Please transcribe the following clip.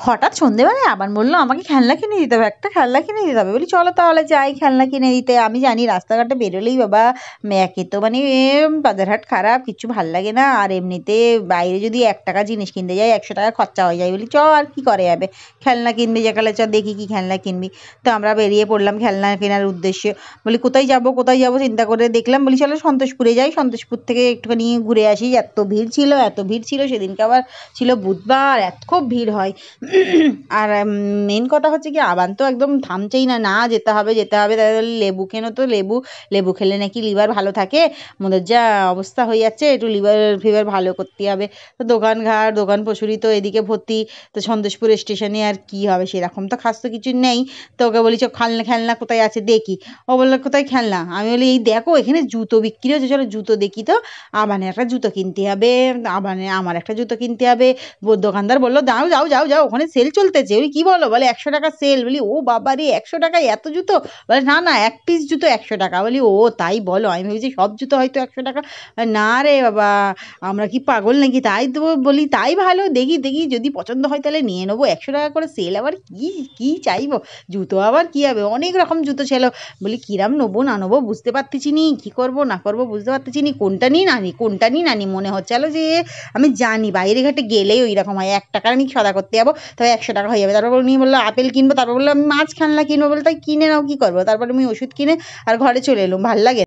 হঠাৎ সন্ধেবেলায় আবার বললো আমাকে খেলনা কিনে দিতে হবে, একটা খেলনা কিনে দিতে হবে। বলি চলো তাহলে যাই খেলনা কিনে দিতে। আমি জানি রাস্তাঘাটে বেরোলেই বাবা একে তো মানে বাজারহাট খারাপ, কিচ্ছু ভাল লাগে না, আর এমনিতে বাইরে যদি 1 টাকা জিনিস কিনতে যাই 100 টাকা খরচা হয়ে যায়। বলি চ আর কি করে যাবে, খেলনা কিনবি যেকালে চ দেখি কি খেলনা কিনবি। তো আমরা বেরিয়ে পড়লাম খেলনা কেনার উদ্দেশ্যে। বলি কোথায় যাব কোথায় যাব চিন্তা করে দেখলাম, বলি চলো সন্তোষপুরে যাই, সন্তোষপুর থেকে একটুখানি ঘুরে আসি। এত ভিড় ছিল এত ভিড় ছিল, সেদিনকে আবার ছিল বুধবার, খুব ভিড় হয়। আর মেন কথা হচ্ছে কি আবান তো একদম থামছেই না, না যেতে হবে যেতে হবে। তাই বলি লেবু কেনো তো, লেবু লেবু খেলে নাকি লিভার ভালো থাকে। মোদের যা অবস্থা হয়ে যাচ্ছে, একটু লিভার ফিভার ভালো করতে হবে। তো দোকানঘাট দোকান পশুরি তো এদিকে ভর্তি। তো সন্তোষপুর স্টেশনে আর কি হবে, সেরকম তো খাস তো কিছু নেই। তো ওকে বলি চ খেলনা খেলনা কোথায় আছে দেখি। ও বললো কোথায় খেলনা, আমি বলি এই দেখো এখানে জুতো বিক্রি হচ্ছে, চলো জুতো দেখি। তো আবানের একটা জুতো কিনতে হবে, আমার একটা জুতো কিনতে হবে। দোকানদার বললো যাও যাও যাও যাও, ওখানে সেল চলতেছে। ওই কি বলো, বলে 100 টাকা সেল। বলি ও বাবা রে 100 টাকায় এত জুতো? বলে না না, এক পিস জুতো 100 টাকা। বলি ও তাই বলো, আমি ভেবেছি সব জুতো হয়তো 100 টাকা। না রে বাবা, আমরা কি পাগল নাকি? তাই তো বলি তাই ভালো, দেখি দেখি যদি পছন্দ হয় তাহলে নিয়ে নেবো। 100 টাকা করে সেল, আবার কি কি চাইবো, জুতো আবার কি হবে, অনেক রকম জুতো ছিল। বলি কিরাম নেবো না নেবো বুঝতে পারতেছি নি, কি করবো না করবো বুঝতে পারতেছি নি, কোনটা নিই না নি কোনটা নিই না নি। মনে হচ্ছে যে আমি জানি বাইরে ঘাটে গেলেই ওই রকম হয়, 1 টাকার আমি সদা করতে যাবো তবে 100 টাকা হয়ে যাবে। তারপর উনি বললো আপেল কিনবো, তারপর বললো আমি মাছ খেলনা কিনবো। বলে তাই কিনে নাও, কি করবো। তারপরে আমি ওষুধ কিনে আর ঘরে চলে এলাম, ভাল লাগে।